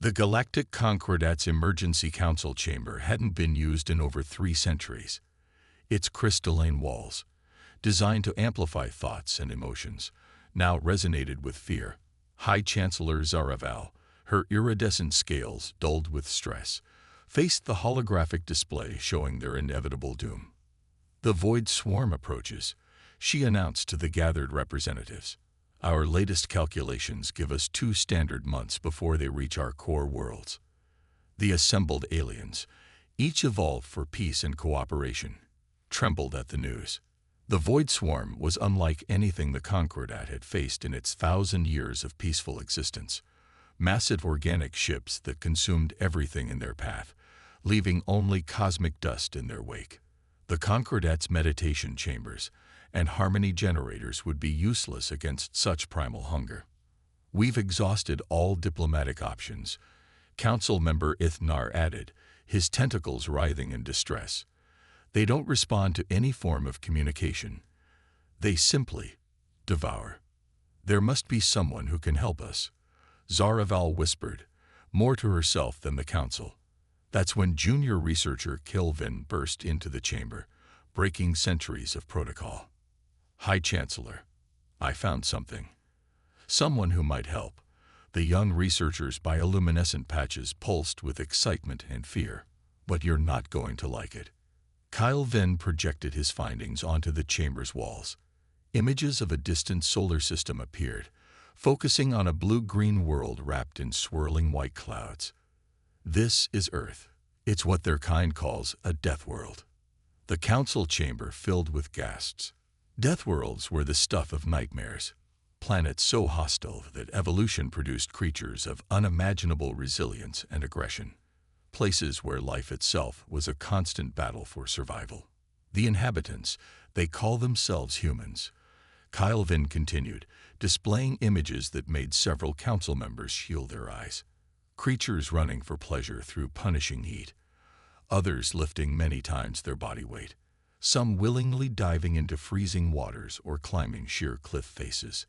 The Galactic Concordat's emergency council chamber hadn't been used in over 3 centuries. Its crystalline walls, designed to amplify thoughts and emotions, now resonated with fear. High Chancellor Zaraval, her iridescent scales dulled with stress, faced the holographic display showing their inevitable doom. "The Void Swarm approaches," she announced to the gathered representatives. "Our latest calculations give us 2 standard months before they reach our core worlds." The assembled aliens, each evolved for peace and cooperation, trembled at the news. The Void Swarm was unlike anything the Concordat had faced in its 1,000 years of peaceful existence. Massive organic ships that consumed everything in their path, leaving only cosmic dust in their wake. The Concordat's meditation chambers and harmony generators would be useless against such primal hunger. "We've exhausted all diplomatic options," Council member Ithnar added, his tentacles writhing in distress. "They don't respond to any form of communication. They simply devour. There must be someone who can help us," Zaraval whispered, more to herself than the council. That's when junior researcher Kilvin burst into the chamber, breaking centuries of protocol. "High Chancellor, I found something. Someone who might help." The young researcher's bioluminescent patches pulsed with excitement and fear. "But you're not going to like it." Kilvin projected his findings onto the chamber's walls. Images of a distant solar system appeared, focusing on a blue-green world wrapped in swirling white clouds. "This is Earth. It's what their kind calls a Deathworld." The council chamber filled with gasps. Deathworlds were the stuff of nightmares, planets so hostile that evolution produced creatures of unimaginable resilience and aggression, places where life itself was a constant battle for survival. "The inhabitants, they call themselves humans," Kilvin continued, displaying images that made several council members shield their eyes. Creatures running for pleasure through punishing heat, others lifting many times their body weight, some willingly diving into freezing waters or climbing sheer cliff faces.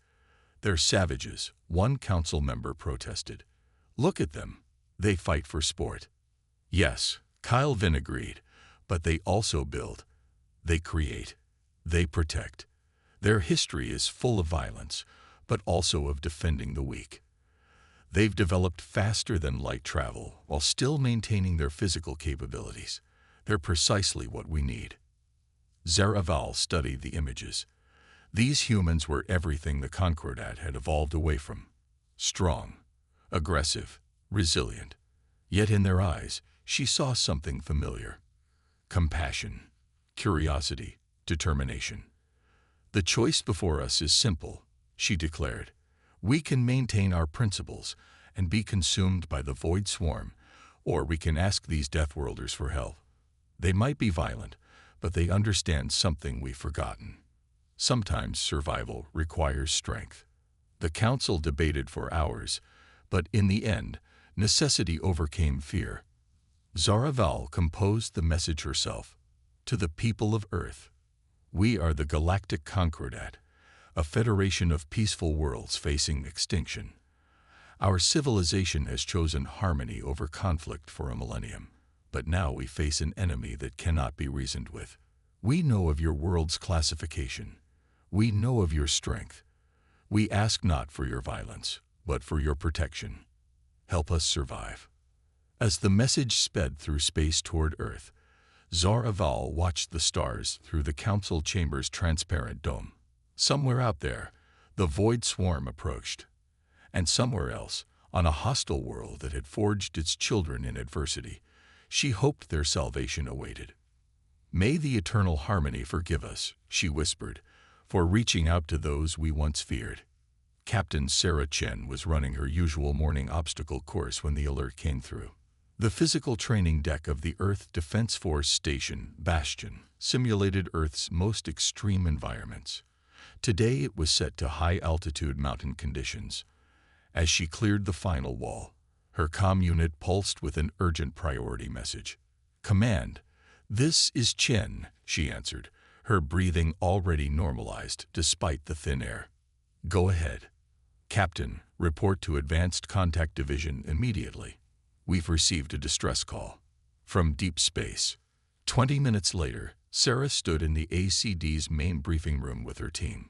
"They're savages," one council member protested. "Look at them. They fight for sport." "Yes," Kilvin agreed, "but they also build. They create. They protect. Their history is full of violence, but also of defending the weak. They've developed faster than light travel while still maintaining their physical capabilities. They're precisely what we need." Zaraval studied the images. These humans were everything the Concordat had evolved away from. Strong, aggressive, resilient. Yet in their eyes, she saw something familiar. Compassion, curiosity, determination. "The choice before us is simple," she declared. "We can maintain our principles and be consumed by the Void Swarm, or we can ask these Deathworlders for help. They might be violent, but they understand something we've forgotten. Sometimes survival requires strength." The council debated for hours, but in the end, necessity overcame fear. Zaraval composed the message herself. "To the people of Earth, we are the Galactic Concordat, a federation of peaceful worlds facing extinction. Our civilization has chosen harmony over conflict for a millennium, but now we face an enemy that cannot be reasoned with. We know of your world's classification. We know of your strength. We ask not for your violence, but for your protection. Help us survive." As the message sped through space toward Earth, Zaraval watched the stars through the council chamber's transparent dome. Somewhere out there, the Void Swarm approached. And somewhere else, on a hostile world that had forged its children in adversity, she hoped their salvation awaited. "May the eternal harmony forgive us," she whispered, "for reaching out to those we once feared." Captain Sarah Chen was running her usual morning obstacle course when the alert came through. The physical training deck of the Earth Defense Force Station, Bastion, simulated Earth's most extreme environments. Today it was set to high-altitude mountain conditions. As she cleared the final wall, her comm unit pulsed with an urgent priority message. "Command, this is Chen," she answered, her breathing already normalized despite the thin air. "Go ahead." "Captain, report to Advanced Contact Division immediately." We've received a distress call from deep space. 20 minutes later, Sarah stood in the ACD's main briefing room with her team.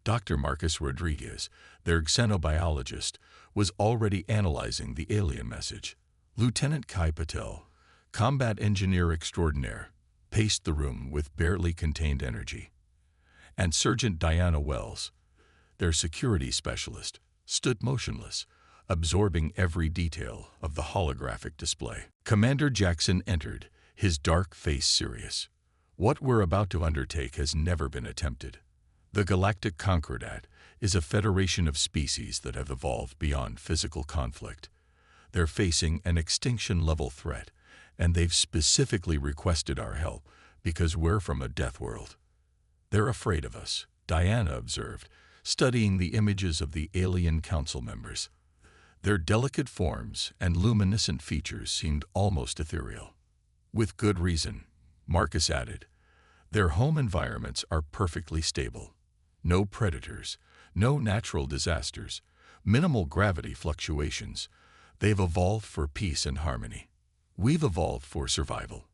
Dr. Marcus Rodriguez, their xenobiologist, was already analyzing the alien message. Lieutenant Kai Patel, combat engineer extraordinaire, paced the room with barely contained energy. And Sergeant Diana Wells, their security specialist, stood motionless, absorbing every detail of the holographic display. Commander Jackson entered, his dark face serious. What we're about to undertake has never been attempted. The Galactic Concordat is a federation of species that have evolved beyond physical conflict. They're facing an extinction-level threat, and they've specifically requested our help because we're from a death world. They're afraid of us, Diana observed, studying the images of the alien council members. Their delicate forms and luminescent features seemed almost ethereal. With good reason, Marcus added. Their home environments are perfectly stable. No predators, no natural disasters, minimal gravity fluctuations. They've evolved for peace and harmony. We've evolved for survival,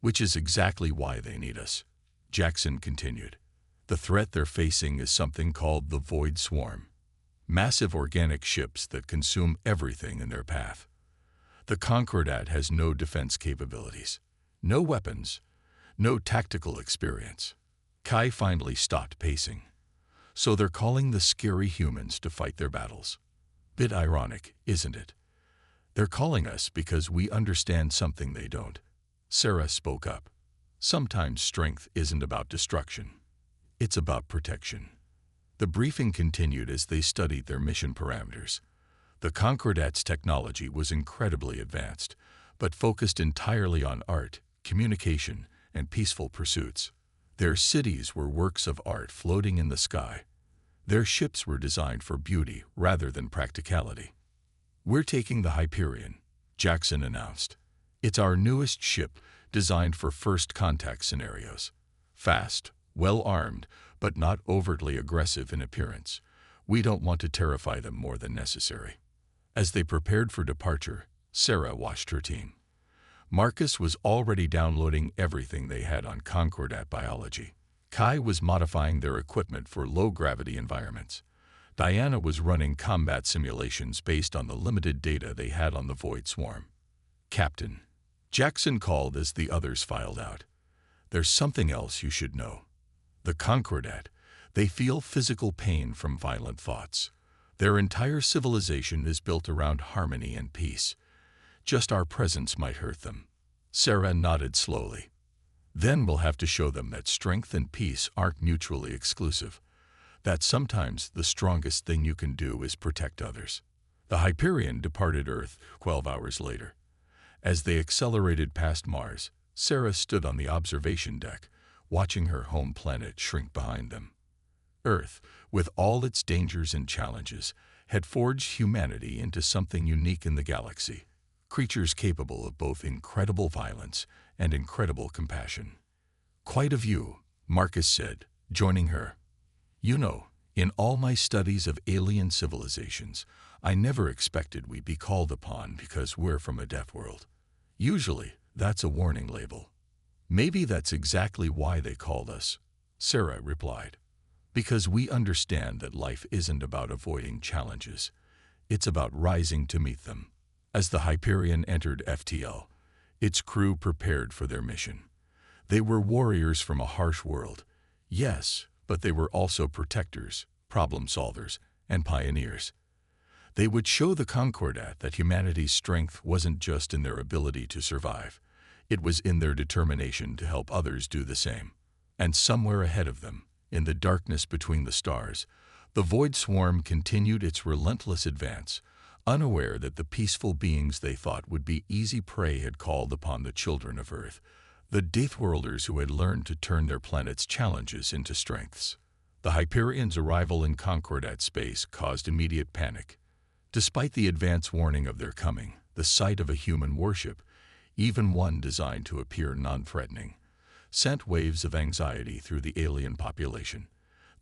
which is exactly why they need us. Jackson continued. The threat they're facing is something called the Void Swarm. Massive organic ships that consume everything in their path. The Concordat has no defense capabilities, no weapons, no tactical experience. Kai finally stopped pacing. So they're calling the scary humans to fight their battles. Bit ironic, isn't it? They're calling us because we understand something they don't. Sarah spoke up. Sometimes strength isn't about destruction. It's about protection. The briefing continued as they studied their mission parameters. The Concordat's technology was incredibly advanced, but focused entirely on art, communication, and peaceful pursuits. Their cities were works of art floating in the sky. Their ships were designed for beauty rather than practicality. We're taking the Hyperion, Jackson announced. It's our newest ship designed for first contact scenarios. Fast, well-armed, but not overtly aggressive in appearance. We don't want to terrify them more than necessary. As they prepared for departure, Sarah watched her team. Marcus was already downloading everything they had on Concordat biology. Kai was modifying their equipment for low-gravity environments. Diana was running combat simulations based on the limited data they had on the Void Swarm. Captain, Jackson called as the others filed out. There's something else you should know. The Concordat, they feel physical pain from violent thoughts. Their entire civilization is built around harmony and peace. Just our presence might hurt them. Sarah nodded slowly. Then we'll have to show them that strength and peace aren't mutually exclusive. That sometimes the strongest thing you can do is protect others. The Hyperion departed Earth 12 hours later. As they accelerated past Mars, Sarah stood on the observation deck, watching her home planet shrink behind them. Earth, with all its dangers and challenges, had forged humanity into something unique in the galaxy, creatures capable of both incredible violence and incredible compassion. Quite a view, Marcus said, joining her. You know, in all my studies of alien civilizations, I never expected we'd be called upon because we're from a death world. Usually, that's a warning label. Maybe that's exactly why they called us, Sarah replied. Because we understand that life isn't about avoiding challenges. It's about rising to meet them. As the Hyperion entered FTL, its crew prepared for their mission. They were warriors from a harsh world. Yes, but they were also protectors, problem solvers, and pioneers. They would show the Concordat that humanity's strength wasn't just in their ability to survive. It was in their determination to help others do the same. And somewhere ahead of them, in the darkness between the stars, the Void Swarm continued its relentless advance, unaware that the peaceful beings they thought would be easy prey had called upon the children of Earth, the Deathworlders who had learned to turn their planet's challenges into strengths. The Hyperion's arrival in Concordat space caused immediate panic. Despite the advance warning of their coming, the sight of a human warship, even one designed to appear non-threatening, sent waves of anxiety through the alien population.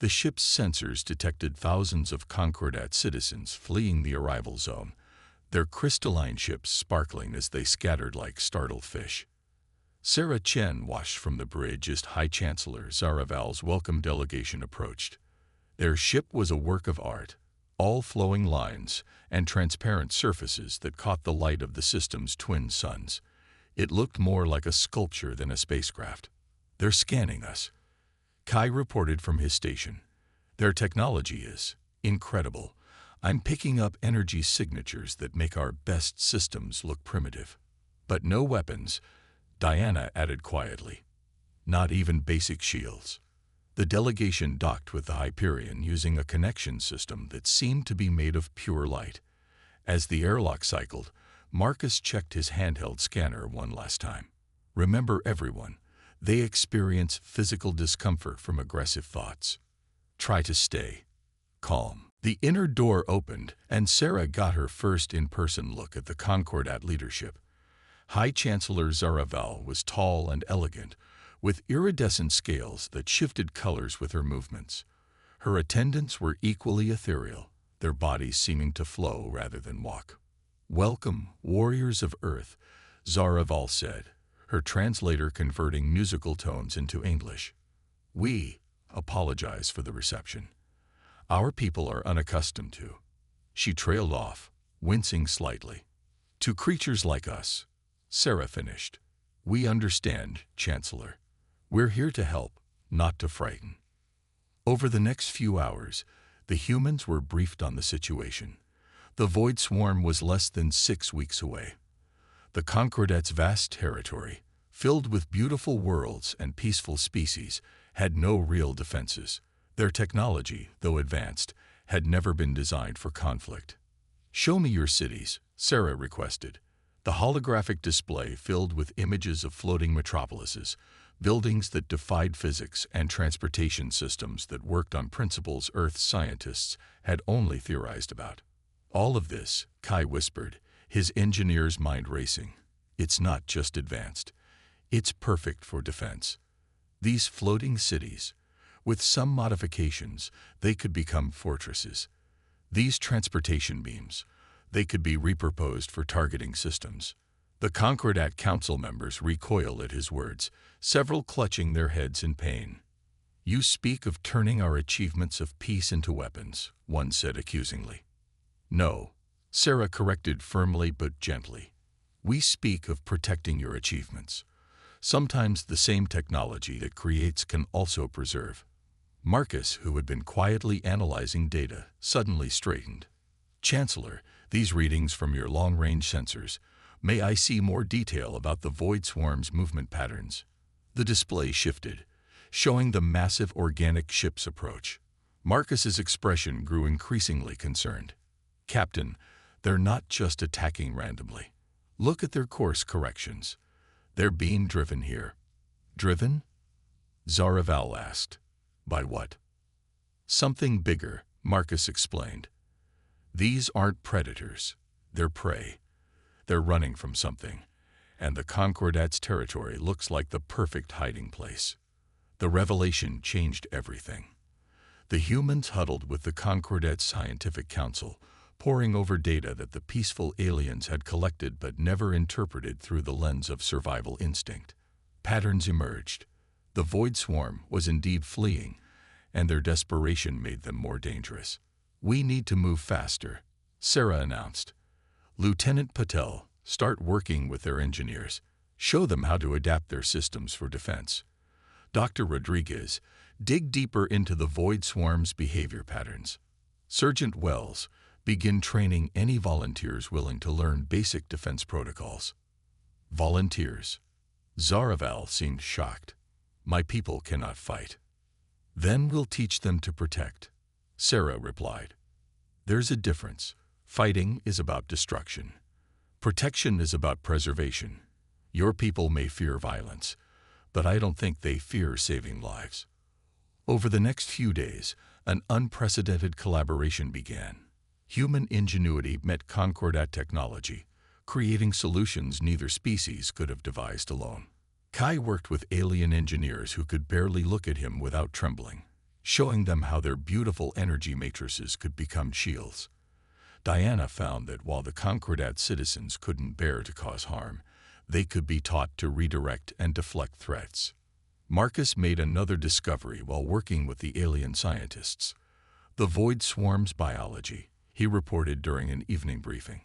The ship's sensors detected thousands of Concordat citizens fleeing the arrival zone. their crystalline ships sparkling as they scattered like startled fish. Sarah Chen watched from the bridge as High Chancellor Zaraval's welcome delegation approached. Their ship was a work of art, all flowing lines and transparent surfaces that caught the light of the system's twin suns. It looked more like a sculpture than a spacecraft. "They're scanning us," Kai reported from his station. "Their technology is incredible. I'm picking up energy signatures that make our best systems look primitive." "But no weapons," Diana added quietly. "Not even basic shields." The delegation docked with the Hyperion using a connection system that seemed to be made of pure light. As the airlock cycled, Marcus checked his handheld scanner one last time. "Remember, everyone, they experience physical discomfort from aggressive thoughts. Try to stay calm." The inner door opened, and Sarah got her first in-person look at the Concordat leadership. High Chancellor Zaraval was tall and elegant, with iridescent scales that shifted colors with her movements. Her attendants were equally ethereal, their bodies seeming to flow rather than walk. "Welcome, warriors of Earth," Zaraval said, her translator converting musical tones into English. "We apologize for the reception. Our people are unaccustomed to." She trailed off, wincing slightly. "To creatures like us," Sarah finished. "We understand, Chancellor. We're here to help, not to frighten." Over the next few hours, the humans were briefed on the situation. The Void Swarm was less than 6 weeks away. The Concordat's vast territory, filled with beautiful worlds and peaceful species, had no real defenses. Their technology, though advanced, had never been designed for conflict. "Show me your cities," Sarah requested. The holographic display filled with images of floating metropolises, buildings that defied physics and transportation systems that worked on principles Earth scientists had only theorized about. "All of this," Kai whispered, his engineer's mind racing. "It's not just advanced. It's perfect for defense. These floating cities, with some modifications, they could become fortresses. These transportation beams, they could be repurposed for targeting systems." The Concordat Council members recoiled at his words, several clutching their heads in pain. "You speak of turning our achievements of peace into weapons," one said accusingly. "No," Sarah corrected firmly but gently. "We speak of protecting your achievements. Sometimes the same technology that creates can also preserve." Marcus, who had been quietly analyzing data, suddenly straightened. "Chancellor, these readings from your long-range sensors. May I see more detail about the Void Swarm's movement patterns?" The display shifted, showing the massive organic ship's approach. Marcus's expression grew increasingly concerned. "Captain, they're not just attacking randomly. Look at their course corrections. They're being driven here." "Driven?" Zaraval asked. "By what?" "Something bigger," Marcus explained. "These aren't predators. They're prey. They're running from something, and the Concordat's territory looks like the perfect hiding place." The revelation changed everything. The humans huddled with the Concordat Scientific Council, poring over data that the peaceful aliens had collected but never interpreted through the lens of survival instinct. Patterns emerged. The Void Swarm was indeed fleeing, and their desperation made them more dangerous. "We need to move faster," Sarah announced. "Lieutenant Patel, start working with their engineers. Show them how to adapt their systems for defense. Dr. Rodriguez, dig deeper into the Void Swarm's behavior patterns. Sergeant Wells, begin training any volunteers willing to learn basic defense protocols." "Volunteers?" Zaraval seemed shocked. "My people cannot fight." "Then we'll teach them to protect," Sarah replied. "There's a difference. Fighting is about destruction. Protection is about preservation. Your people may fear violence, but I don't think they fear saving lives." Over the next few days, an unprecedented collaboration began. Human ingenuity met Concordat technology, creating solutions neither species could have devised alone. Kai worked with alien engineers who could barely look at him without trembling, showing them how their beautiful energy matrices could become shields. Diana found that while the Concordat citizens couldn't bear to cause harm, they could be taught to redirect and deflect threats. Marcus made another discovery while working with the alien scientists. The Void Swarm's biology, he reported during an evening briefing.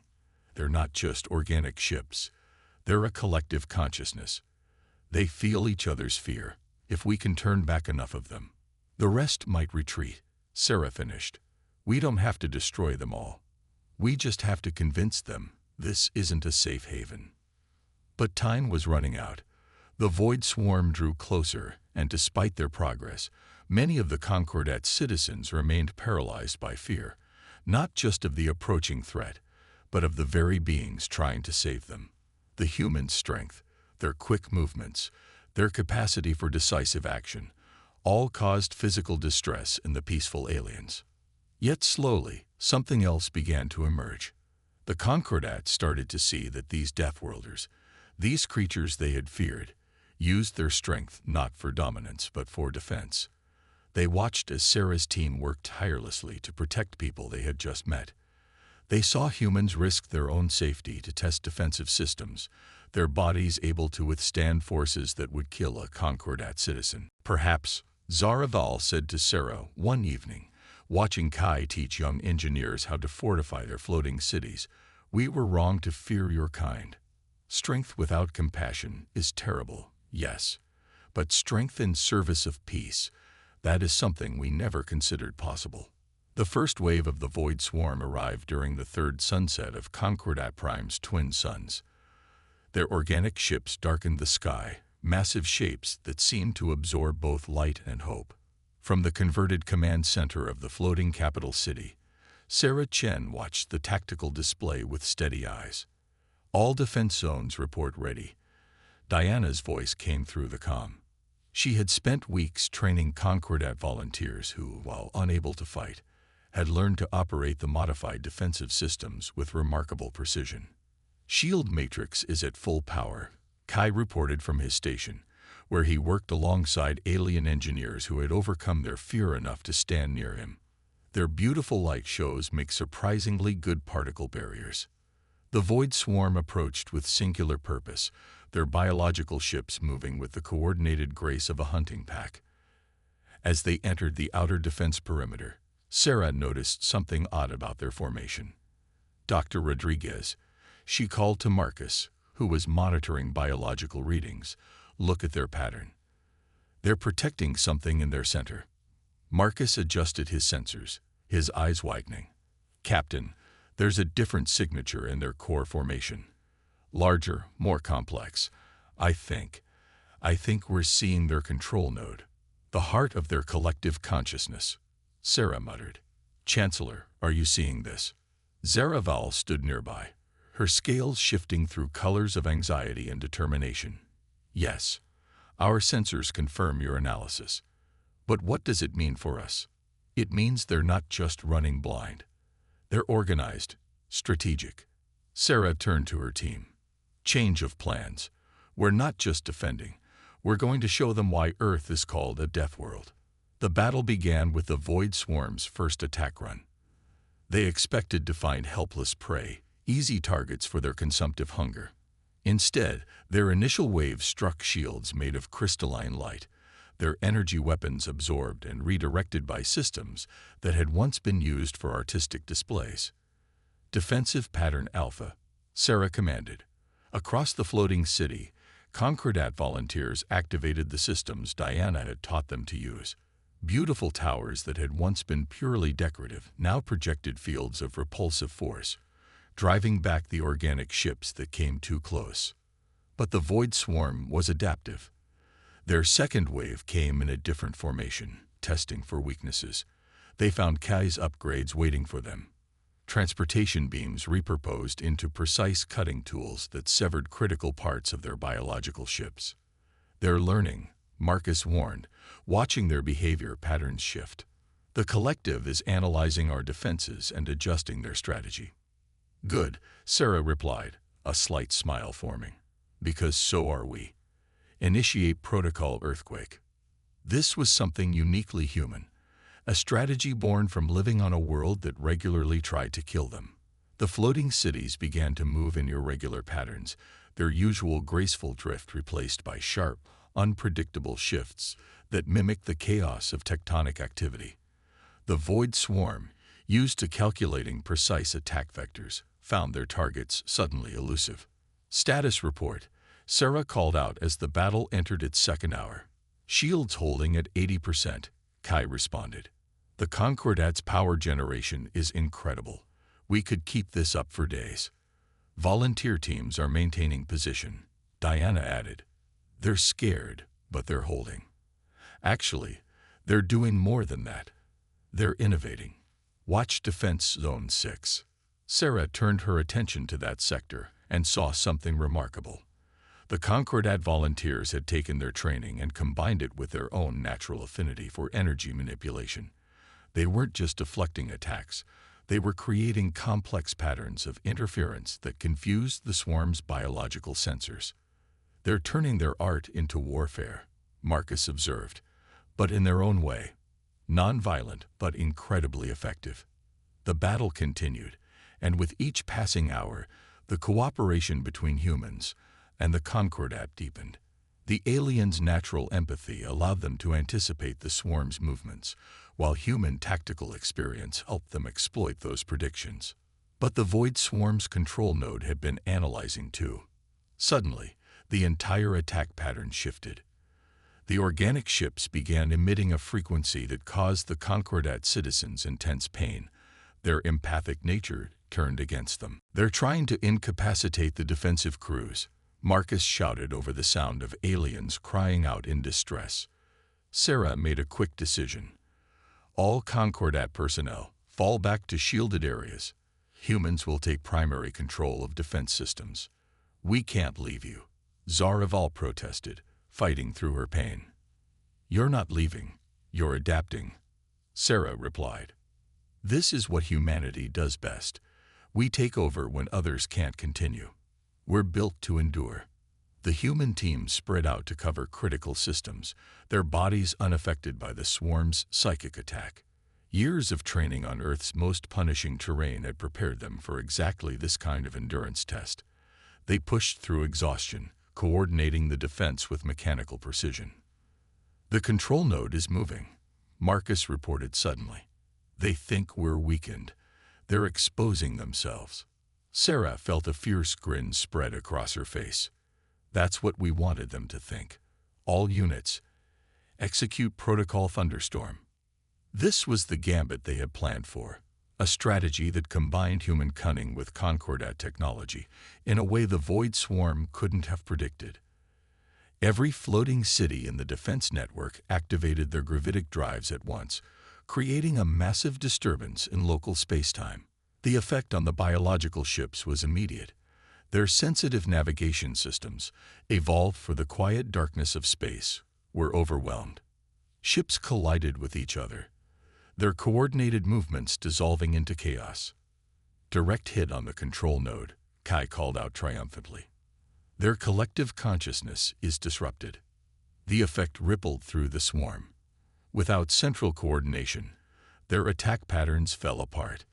They're not just organic ships. They're a collective consciousness. They feel each other's fear, if we can turn back enough of them. The rest might retreat, Sarah finished. We don't have to destroy them all. We just have to convince them this isn't a safe haven. But time was running out. The Void Swarm drew closer, and despite their progress, many of the Concordat citizens remained paralyzed by fear, not just of the approaching threat, but of the very beings trying to save them. The human strength, their quick movements, their capacity for decisive action, all caused physical distress in the peaceful aliens. Yet slowly, something else began to emerge. The Concordat started to see that these Deathworlders, these creatures they had feared, used their strength not for dominance but for defense. They watched as Sarah's team worked tirelessly to protect people they had just met. They saw humans risk their own safety to test defensive systems, their bodies able to withstand forces that would kill a Concordat citizen. Perhaps, Zaraval said to Sarah one evening, watching Kai teach young engineers how to fortify their floating cities, we were wrong to fear your kind. Strength without compassion is terrible, yes, but strength in service of peace, that is something we never considered possible. The first wave of the Void Swarm arrived during the third sunset of Concordat Prime's twin suns. Their organic ships darkened the sky, massive shapes that seemed to absorb both light and hope. From the converted command center of the floating capital city, Sarah Chen watched the tactical display with steady eyes. All defense zones report ready. Diana's voice came through the comm. She had spent weeks training Concordat volunteers who, while unable to fight, had learned to operate the modified defensive systems with remarkable precision. Shield matrix is at full power, Kai reported from his station, where he worked alongside alien engineers who had overcome their fear enough to stand near him. Their beautiful light shows make surprisingly good particle barriers. The Void Swarm approached with singular purpose, their biological ships moving with the coordinated grace of a hunting pack. As they entered the outer defense perimeter, Sarah noticed something odd about their formation. Dr. Rodriguez, she called to Marcus, who was monitoring biological readings, look at their pattern. They're protecting something in their center. Marcus adjusted his sensors, his eyes widening. Captain, there's a different signature in their core formation. Larger, more complex. I think we're seeing their control node, the heart of their collective consciousness. Sarah muttered. Chancellor, are you seeing this? Zaraval stood nearby, her scales shifting through colors of anxiety and determination. Yes, our sensors confirm your analysis. But what does it mean for us? It means they're not just running blind. They're organized, strategic. Sarah turned to her team. Change of plans. We're not just defending. We're going to show them why Earth is called a death world. The battle began with the Void Swarm's first attack run. They expected to find helpless prey, easy targets for their consumptive hunger. Instead, their initial wave struck shields made of crystalline light, their energy weapons absorbed and redirected by systems that had once been used for artistic displays. Defensive Pattern Alpha, Sarah commanded. Across the floating city, Concordat volunteers activated the systems Diana had taught them to use. Beautiful towers that had once been purely decorative now projected fields of repulsive force, driving back the organic ships that came too close. But the Void Swarm was adaptive. Their second wave came in a different formation, testing for weaknesses. They found Kai's upgrades waiting for them. Transportation beams repurposed into precise cutting tools that severed critical parts of their biological ships. They're learning, Marcus warned, watching their behavior patterns shift. The collective is analyzing our defenses and adjusting their strategy. Good, Sarah replied, a slight smile forming. Because so are we. Initiate Protocol Earthquake. This was something uniquely human, a strategy born from living on a world that regularly tried to kill them. The floating cities began to move in irregular patterns, their usual graceful drift replaced by sharp, unpredictable shifts that mimic the chaos of tectonic activity. The void swarm, used to calculating precise attack vectors, found their targets suddenly elusive. Status report, Sarah called out as the battle entered its second hour. Shields holding at 80%, Kai responded. The Concordat's power generation is incredible. We could keep this up for days. Volunteer teams are maintaining position, Diana added. They're scared, but they're holding. Actually, they're doing more than that. They're innovating. Watch Defense Zone 6. Sarah turned her attention to that sector and saw something remarkable. The Concordat volunteers had taken their training and combined it with their own natural affinity for energy manipulation. They weren't just deflecting attacks. They were creating complex patterns of interference that confused the swarm's biological sensors. They're turning their art into warfare, Marcus observed, but in their own way. Non-violent, but incredibly effective. The battle continued, and with each passing hour, the cooperation between humans and the Concordat deepened. The aliens' natural empathy allowed them to anticipate the swarm's movements, while human tactical experience helped them exploit those predictions. But the Void Swarm's control node had been analyzing too. Suddenly, the entire attack pattern shifted. The organic ships began emitting a frequency that caused the Concordat citizens intense pain. Their empathic nature turned against them. They're trying to incapacitate the defensive crews, Marcus shouted over the sound of aliens crying out in distress. Sarah made a quick decision. All Concordat personnel, fall back to shielded areas. Humans will take primary control of defense systems. We can't leave you, Zaraval protested, fighting through her pain. You're not leaving, you're adapting, Sarah replied. This is what humanity does best. We take over when others can't continue. We're built to endure. The human team spread out to cover critical systems, their bodies unaffected by the swarm's psychic attack. Years of training on Earth's most punishing terrain had prepared them for exactly this kind of endurance test. They pushed through exhaustion, coordinating the defense with mechanical precision. The control node is moving, Marcus reported suddenly. They think we're weakened. They're exposing themselves. Sarah felt a fierce grin spread across her face. That's what we wanted them to think. All units, execute Protocol Thunderstorm. This was the gambit they had planned for, a strategy that combined human cunning with Concordat technology in a way the Void Swarm couldn't have predicted. Every floating city in the defense network activated their gravitic drives at once, creating a massive disturbance in local spacetime. The effect on the biological ships was immediate. Their sensitive navigation systems, evolved for the quiet darkness of space, were overwhelmed. Ships collided with each other, their coordinated movements dissolving into chaos. Direct hit on the control node, Kai called out triumphantly. Their collective consciousness is disrupted. The effect rippled through the swarm. Without central coordination, their attack patterns fell apart.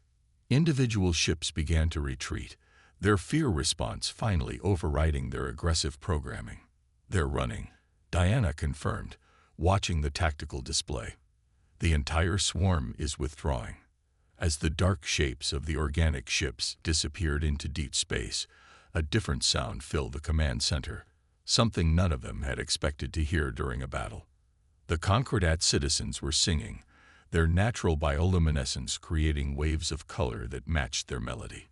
Individual ships began to retreat, their fear response finally overriding their aggressive programming. They're running, Diana confirmed, watching the tactical display. The entire swarm is withdrawing. As the dark shapes of the organic ships disappeared into deep space, a different sound filled the command center, something none of them had expected to hear during a battle. The Concordat citizens were singing, their natural bioluminescence creating waves of color that matched their melody.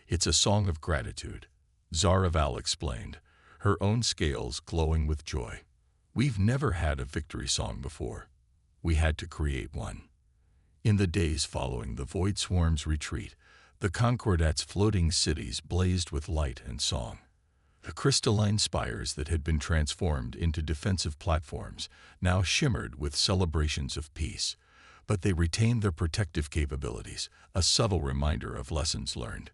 It's a song of gratitude, Zaraval explained, her own scales glowing with joy. We've never had a victory song before. We had to create one. In the days following the Void Swarm's retreat, the Concordat's floating cities blazed with light and song. The crystalline spires that had been transformed into defensive platforms now shimmered with celebrations of peace, but they retained their protective capabilities, a subtle reminder of lessons learned.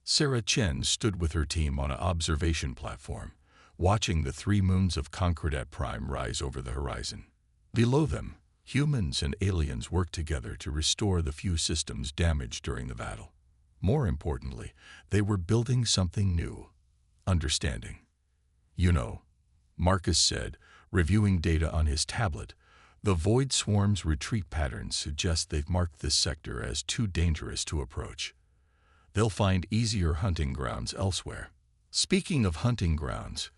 Sarah Chen stood with her team on an observation platform, watching the 3 moons of Concordat Prime rise over the horizon. Below them, humans and aliens worked together to restore the few systems damaged during the battle. More importantly, they were building something new: understanding. You know, Marcus said, reviewing data on his tablet, the Void Swarm's retreat patterns suggest they've marked this sector as too dangerous to approach. They'll find easier hunting grounds elsewhere. Speaking of hunting grounds,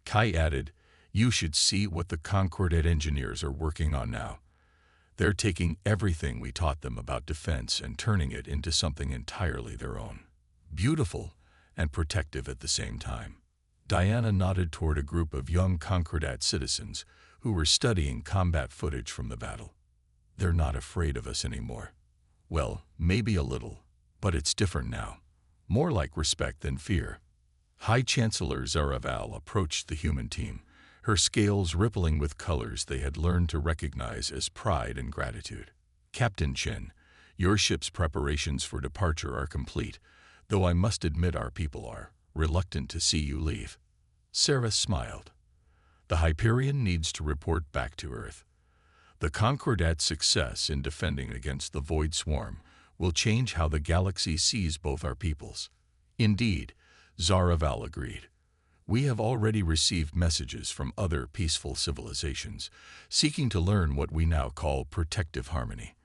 Kai added, you should see what the Concordat engineers are working on now. They're taking everything we taught them about defense and turning it into something entirely their own. Beautiful and protective at the same time. Diana nodded toward a group of young Concordat citizens who were studying combat footage from the battle. They're not afraid of us anymore. Well, maybe a little, but it's different now. More like respect than fear. High Chancellor Zaraval approached the human team, her scales rippling with colors they had learned to recognize as pride and gratitude. Captain Chen, your ship's preparations for departure are complete, though I must admit our people are reluctant to see you leave. Sarah smiled. The Hyperion needs to report back to Earth. The Concordat's success in defending against the Void Swarm will change how the galaxy sees both our peoples. Indeed, Zaraval agreed. We have already received messages from other peaceful civilizations, seeking to learn what we now call protective harmony.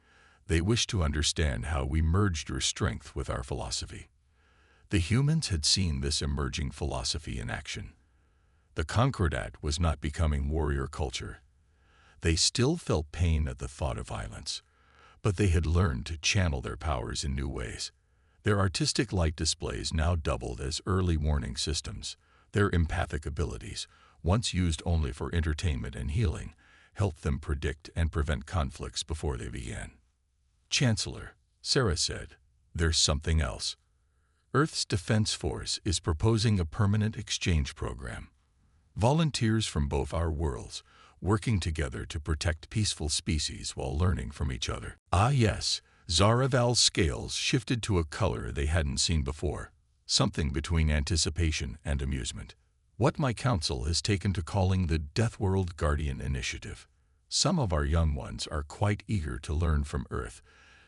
They wish to understand how we merged your strength with our philosophy. The humans had seen this emerging philosophy in action. The Concordat was not becoming warrior culture. They still felt pain at the thought of violence, but they had learned to channel their powers in new ways. Their artistic light displays now doubled as early warning systems. Their empathic abilities, once used only for entertainment and healing, helped them predict and prevent conflicts before they began. Chancellor, Sarah said, there's something else. Earth's Defense Force is proposing a permanent exchange program. Volunteers from both our worlds, working together to protect peaceful species while learning from each other. Ah yes, Zaraval's scales shifted to a color they hadn't seen before, something between anticipation and amusement. What my council has taken to calling the Deathworld Guardian Initiative. Some of our young ones are quite eager to learn from Earth,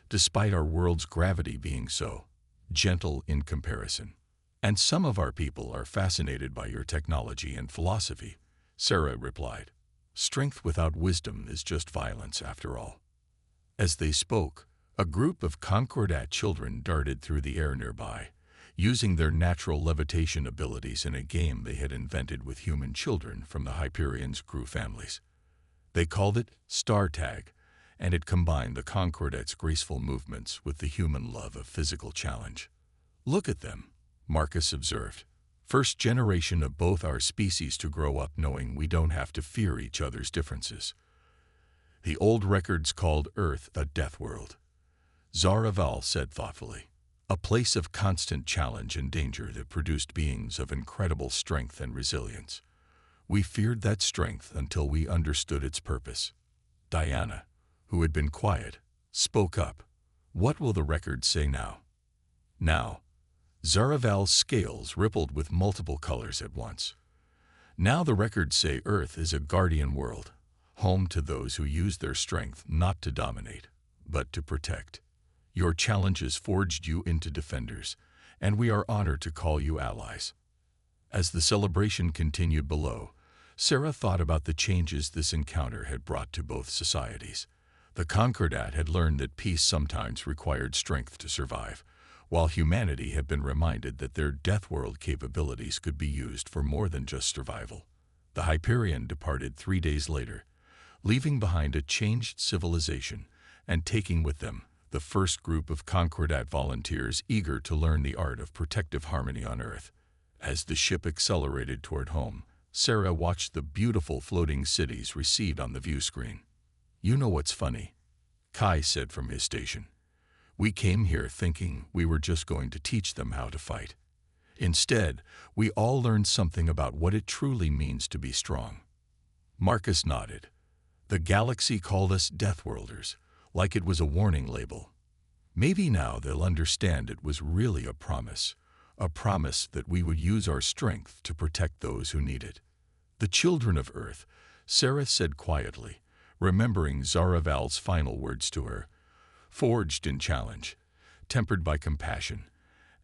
despite our world's gravity being so gentle in comparison. And some of our people are fascinated by your technology and philosophy, Sarah replied. Strength without wisdom is just violence after all. As they spoke, a group of Concordat children darted through the air nearby, using their natural levitation abilities in a game they had invented with human children from the Hyperion's crew families. They called it Star Tag, and it combined the Concordat's graceful movements with the human love of physical challenge. Look at them, Marcus observed. First generation of both our species to grow up knowing we don't have to fear each other's differences. The old records called Earth a death world. Zaraval said thoughtfully. A place of constant challenge and danger that produced beings of incredible strength and resilience. We feared that strength until we understood its purpose. Diana, who had been quiet, spoke up. What will the records say now? Now, Zaraval's scales rippled with multiple colors at once. Now the records say Earth is a guardian world, home to those who use their strength not to dominate, but to protect. Your challenges forged you into defenders, and we are honored to call you allies. As the celebration continued below, Sarah thought about the changes this encounter had brought to both societies. The Concordat had learned that peace sometimes required strength to survive, while humanity had been reminded that their Deathworld capabilities could be used for more than just survival. The Hyperion departed 3 days later, leaving behind a changed civilization and taking with them the first group of Concordat volunteers eager to learn the art of protective harmony on Earth. As the ship accelerated toward home, Sarah watched the beautiful floating cities recede on the view screen. You know what's funny? Kai said from his station. We came here thinking we were just going to teach them how to fight. Instead, we all learned something about what it truly means to be strong. Marcus nodded. The galaxy called us Deathworlders, like it was a warning label. Maybe now they'll understand it was really a promise that we would use our strength to protect those who need it. The children of Earth, Sarah said quietly, remembering Zaraval's final words to her, forged in challenge, tempered by compassion,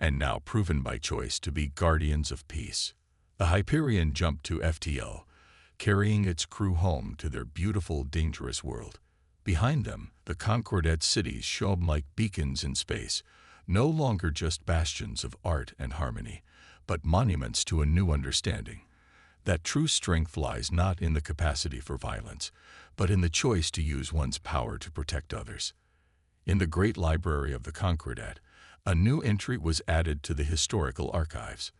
and now proven by choice to be guardians of peace. The Hyperion jumped to FTL, carrying its crew home to their beautiful, dangerous world. Behind them, the Concordat cities shone like beacons in space, no longer just bastions of art and harmony, but monuments to a new understanding. That true strength lies not in the capacity for violence, but in the choice to use one's power to protect others. In the great library of the Concordat, a new entry was added to the historical archives.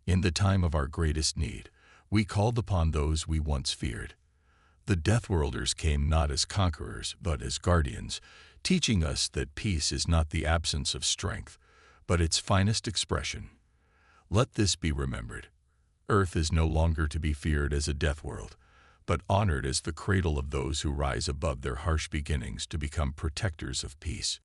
In the time of our greatest need, we called upon those we once feared. The Deathworlders came not as conquerors, but as guardians, teaching us that peace is not the absence of strength, but its finest expression. Let this be remembered. Earth is no longer to be feared as a death world, but honored as the cradle of those who rise above their harsh beginnings to become protectors of peace.